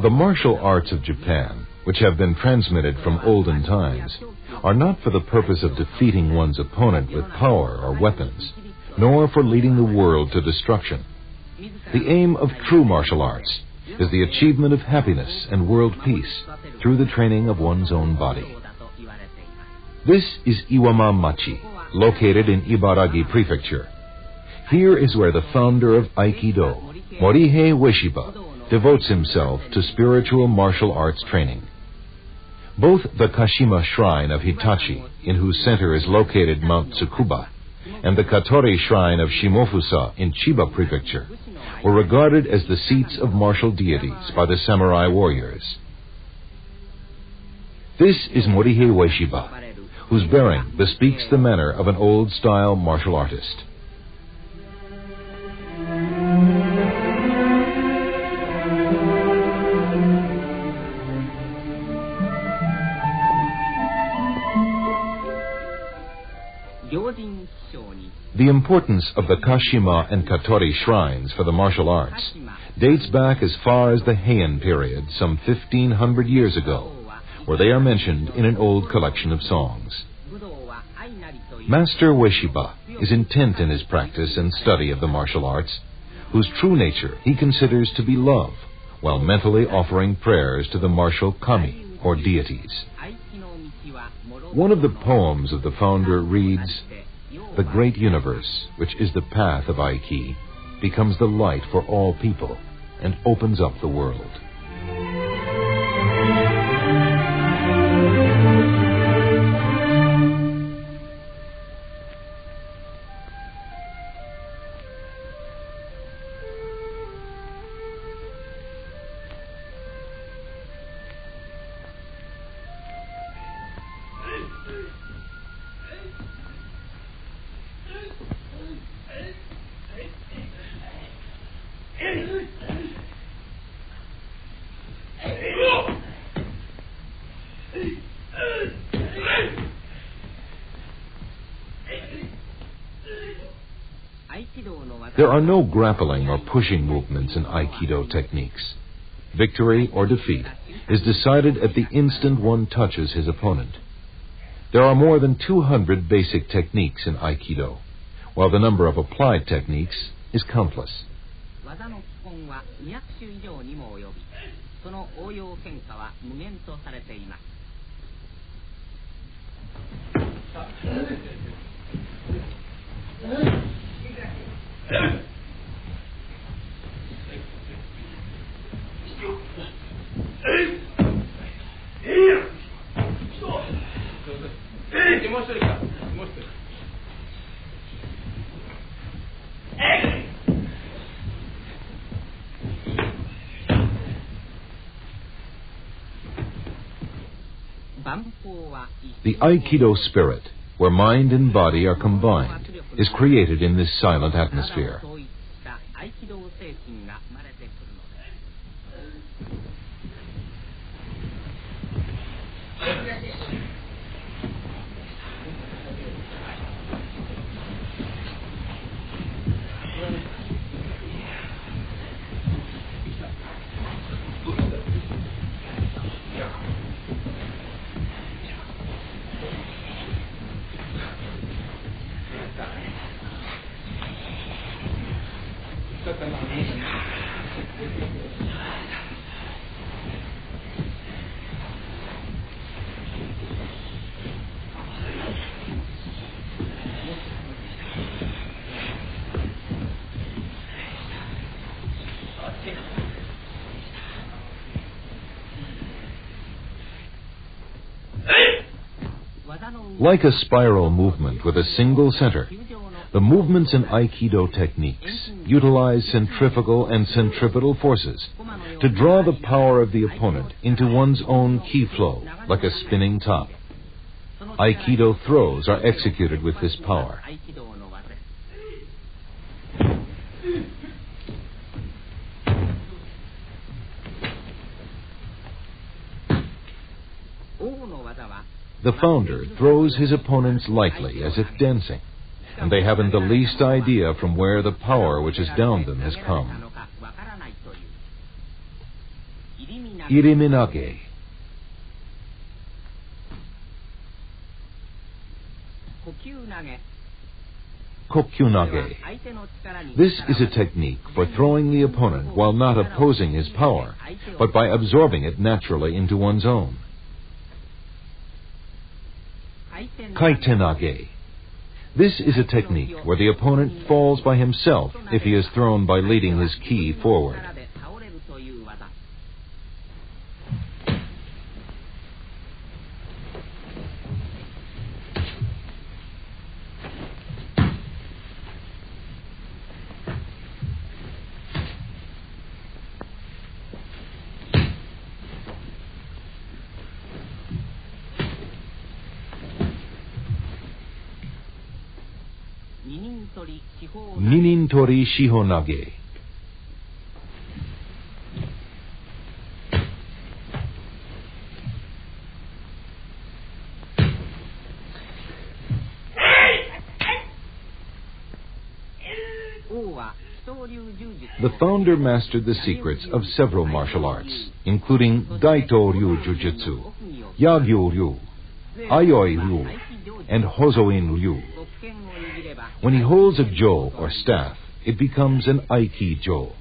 The martial arts of Japan, which have been transmitted from olden times, are not for the purpose of defeating one's opponent with power or weapons, nor for leading the world to destruction. The aim of true martial arts is the achievement of happiness and world peace through the training of one's own body. This is Iwama Machi, located in Ibaragi Prefecture. Here is where the founder of Aikido, Morihei Ueshiba, devotes himself to spiritual martial arts training. Both the Kashima Shrine of Hitachi, in whose center is located Mount Tsukuba, and the Katori Shrine of Shimofusa in Chiba Prefecture, were regarded as the seats of martial deities by the samurai warriors. This is Morihei Ueshiba, whose bearing bespeaks the manner of an old-style martial artist. The importance of the Kashima and Katori shrines for the martial arts dates back as far as the Heian period, some 1,500 years ago, where they are mentioned in an old collection of songs. Master Ueshiba is intent in his practice and study of the martial arts, whose true nature he considers to be love, while mentally offering prayers to the martial kami, or deities. One of the poems of the founder reads, "The great universe, which is the path of Aiki, becomes the light for all people and opens up the world." There are no grappling or pushing movements in Aikido techniques. Victory or defeat is decided at the instant one touches his opponent. There are more than 200 basic techniques in Aikido, while the number of applied techniques is countless. The Aikido spirit, where mind and body are combined, is created in this silent atmosphere. Like a spiral movement with a single center, the movements in Aikido techniques utilize centrifugal and centripetal forces to draw the power of the opponent into one's own ki flow, like a spinning top. Aikido throws are executed with this power. The founder throws his opponents lightly, as if dancing, and they haven't the least idea from where the power which has downed them has come. iriminage. Kokyunage. This is a technique for throwing the opponent while not opposing his power, but by absorbing it naturally into one's own. Kaitenage. This is a technique where the opponent falls by himself if he is thrown by leading his ki forward. Ninintori Shihonage. The founder mastered the secrets of several martial arts, including Daito Ryu Jujutsu, Yagyu Ryu, Ayoi Ryu, and Hozoin Ryu. When he holds a jo or staff, it becomes an Aikido.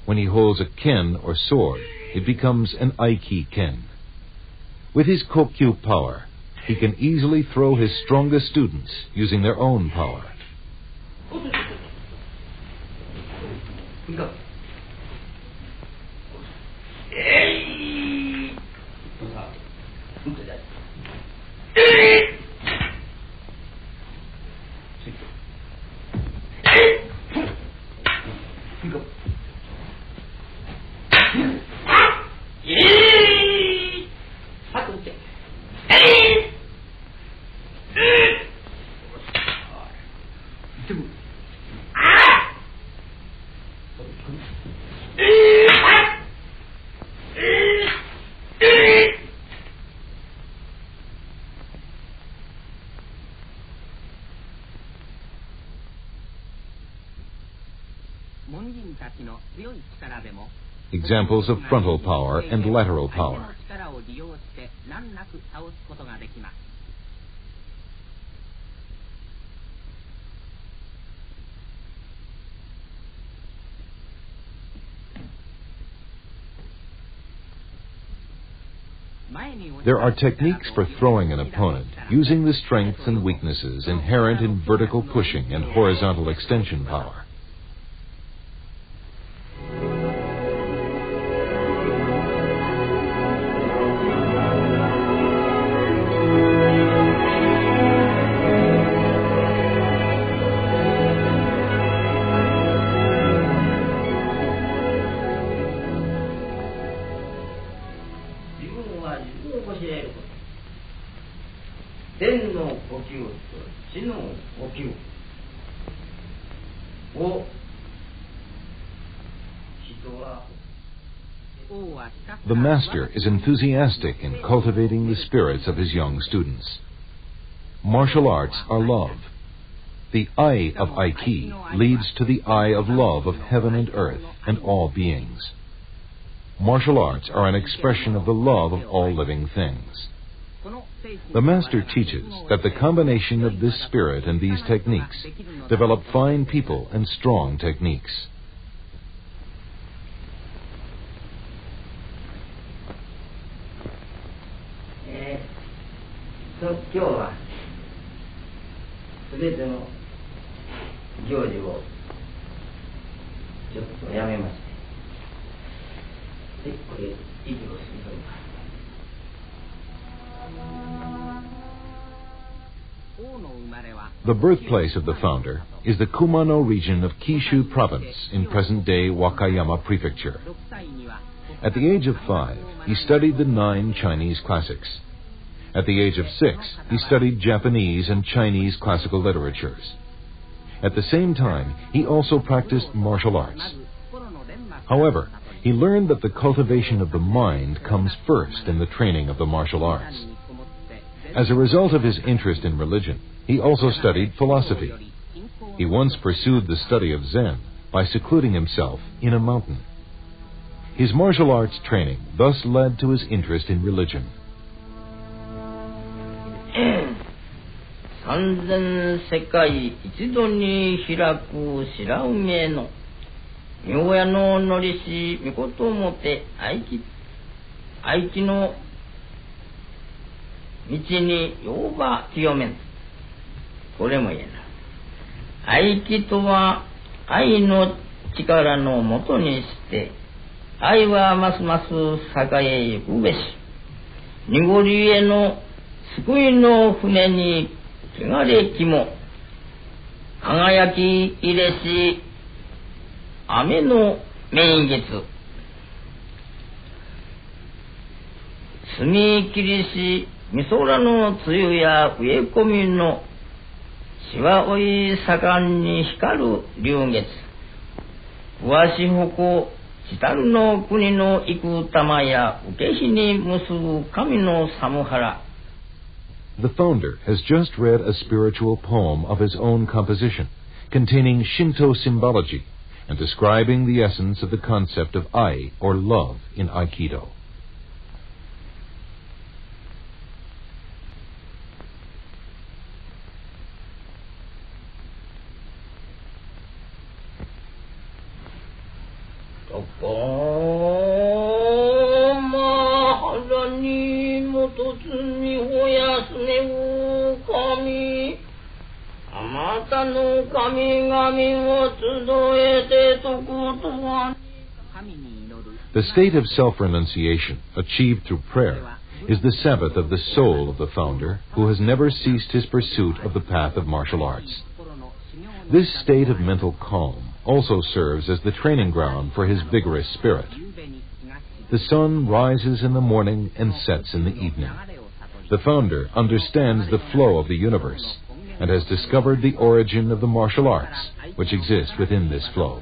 When he holds a ken or sword, it becomes an Aiki ken. With his kokyu power, he can easily throw his strongest students using their own power. Examples of frontal power and lateral power. There are techniques for throwing an opponent using the strengths and weaknesses inherent in vertical pushing and horizontal extension power. The master is enthusiastic in cultivating the spirits of his young students. Martial arts are love. The eye of Aiki leads to the eye of love of heaven and earth and all beings. Martial arts are an expression of the love of all living things. The master teaches that the combination of this spirit and these techniques develop fine people and strong techniques. The birthplace of the founder is the Kumano region of Kishu province in present-day Wakayama prefecture. At the age of 5, he studied the 9 Chinese classics. At the age of 6, he studied Japanese and Chinese classical literatures. At the same time, he also practiced martial arts. However, he learned that the cultivation of the mind comes first in the training of the martial arts. As a result of his interest in religion, he also studied philosophy. He once pursued the study of Zen by secluding himself in a mountain. His martial arts training thus led to his interest in religion. 三千世界一度に開く白梅の明夜ののりしみこともて愛機の道にようば清めん。これも言えない。愛機とは愛の力のもとにして愛はますます栄えゆくべし。濁りへの救いの船に汚れきも輝き入れし雨の名月澄み切りしみそらの梅雨や植え込みのしわおい盛んに光る流月わしほこ来るの国の幾玉や受け火に結ぶ神の寒原。 The founder has just read a spiritual poem of his own composition, containing Shinto symbology and describing the essence of the concept of ai, or love, in Aikido. The state of self-renunciation, achieved through prayer, is the Sabbath of the soul of the founder, who has never ceased his pursuit of the path of martial arts. This state of mental calm also serves as the training ground for his vigorous spirit. The sun rises in the morning and sets in the evening. The founder understands the flow of the universe and has discovered the origin of the martial arts, which exist within this flow.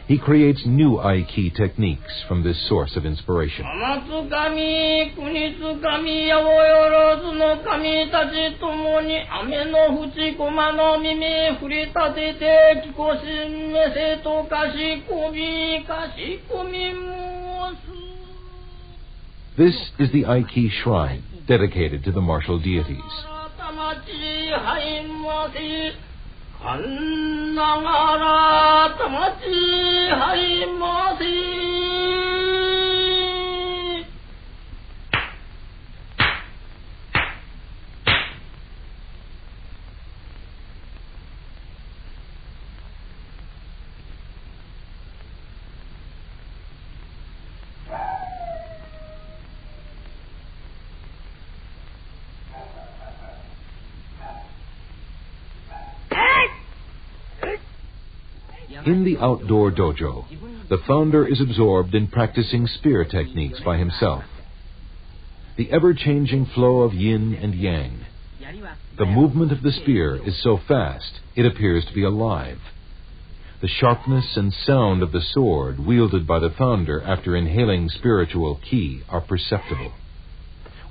He creates new Aiki techniques from this source of inspiration. This is the Aiki shrine dedicated to the martial deities. In the outdoor dojo, the founder is absorbed in practicing spear techniques by himself. The ever-changing flow of yin and yang. The movement of the spear is so fast, it appears to be alive. The sharpness and sound of the sword wielded by the founder after inhaling spiritual ki are perceptible.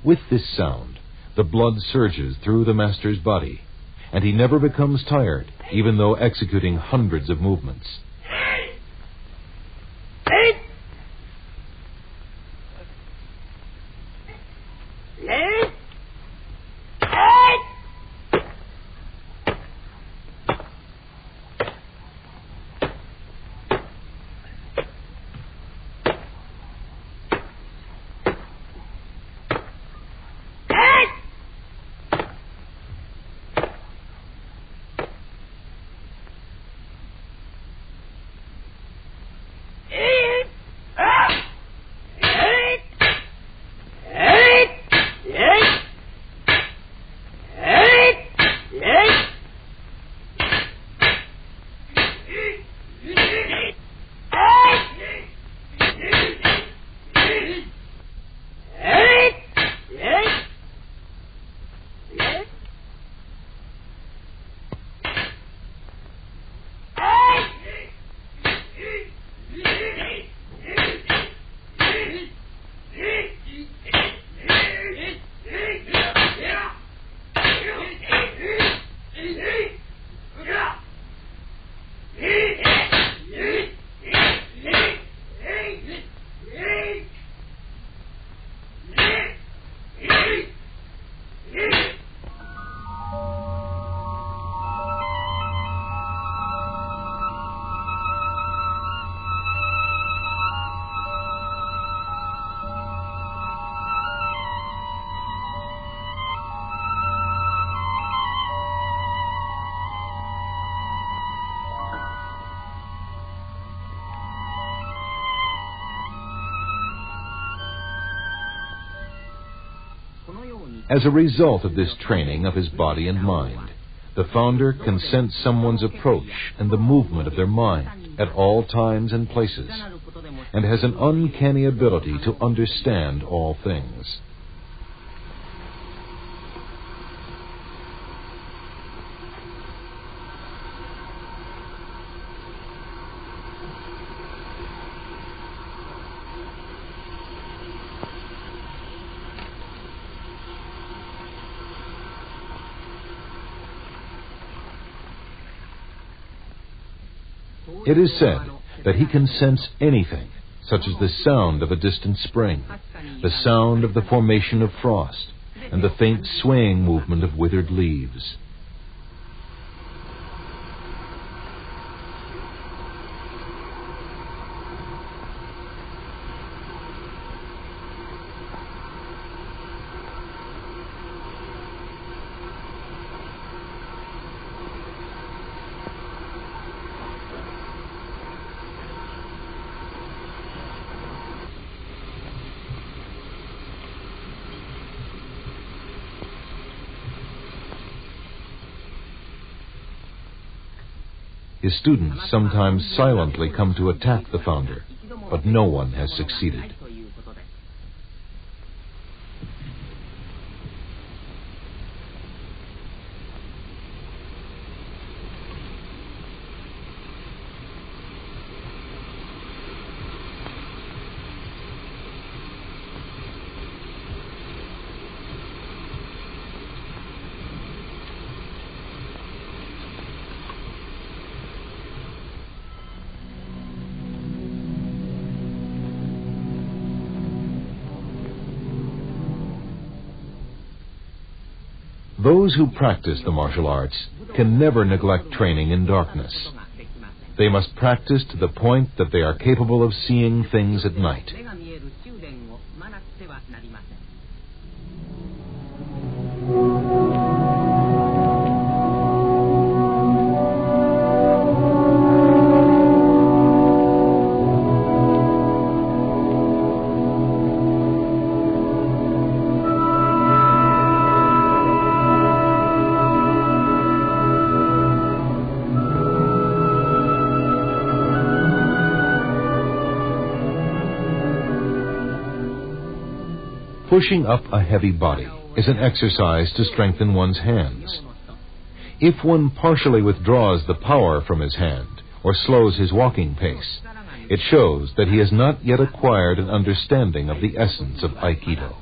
With this sound, the blood surges through the master's body, and he never becomes tired, even though executing hundreds of movements. As a result of this training of his body and mind, the founder can sense someone's approach and the movement of their mind at all times and places, and has an uncanny ability to understand all things. It is said that he can sense anything, such as the sound of a distant spring, the sound of the formation of frost, and the faint swaying movement of withered leaves. His students sometimes silently come to attack the founder, but no one has succeeded. Those who practice the martial arts can never neglect training in darkness. They must practice to the point that they are capable of seeing things at night. Pushing up a heavy body is an exercise to strengthen one's hands. If one partially withdraws the power from his hand or slows his walking pace, it shows that he has not yet acquired an understanding of the essence of Aikido.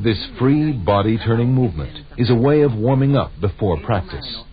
This free body-turning movement is a way of warming up before practice.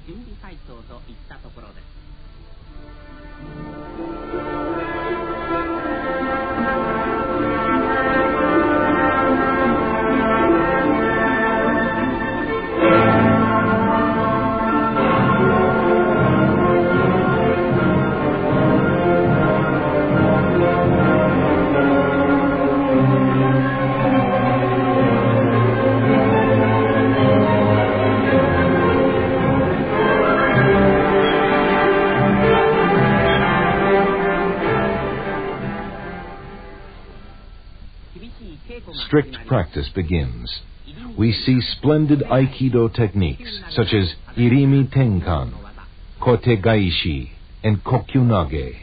Strict practice begins. We see splendid Aikido techniques such as Irimi Tenkan, Kote Gaishi, and Kokyunage.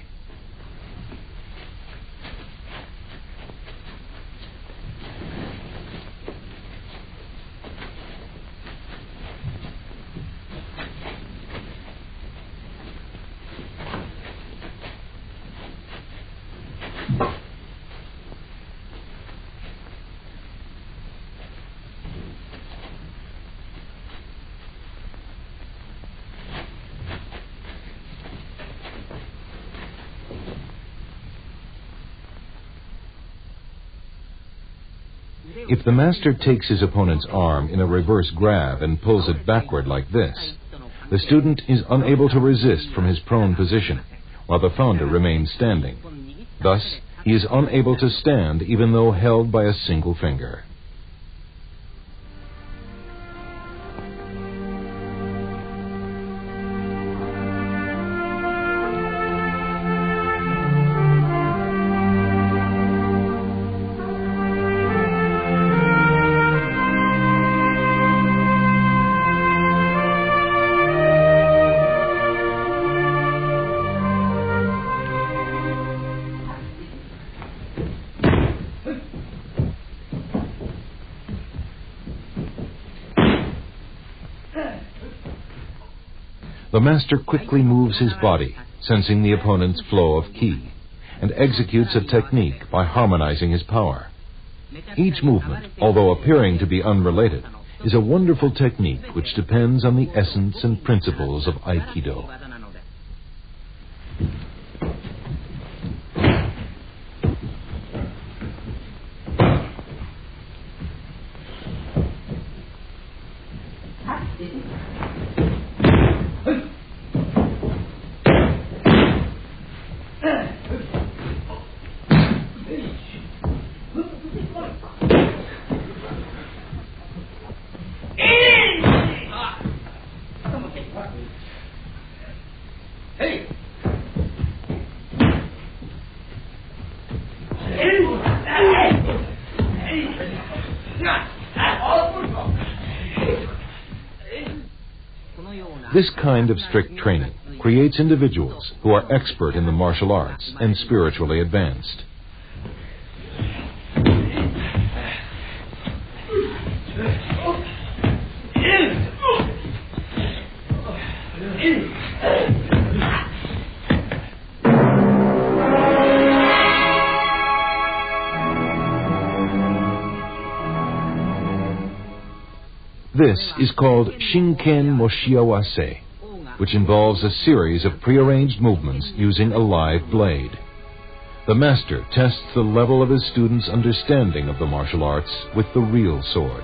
If the master takes his opponent's arm in a reverse grab and pulls it backward like this, the student is unable to resist from his prone position, while the founder remains standing. Thus, he is unable to stand even though held by a single finger. The master quickly moves his body, sensing the opponent's flow of ki, and executes a technique by harmonizing his power. Each movement, although appearing to be unrelated, is a wonderful technique which depends on the essence and principles of Aikido. This kind of strict training creates individuals who are expert in the martial arts and spiritually advanced. This is called Shinken Moshiawase, which involves a series of prearranged movements using a live blade. The master tests the level of his students' understanding of the martial arts with the real sword.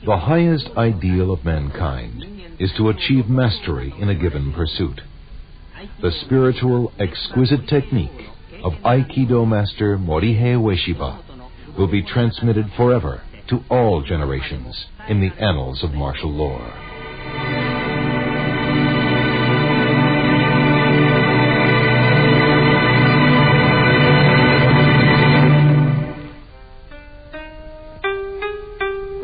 The highest ideal of mankind is to achieve mastery in a given pursuit. The spiritual, exquisite technique of Aikido master Morihei Ueshiba will be transmitted forever to all generations in the annals of martial lore.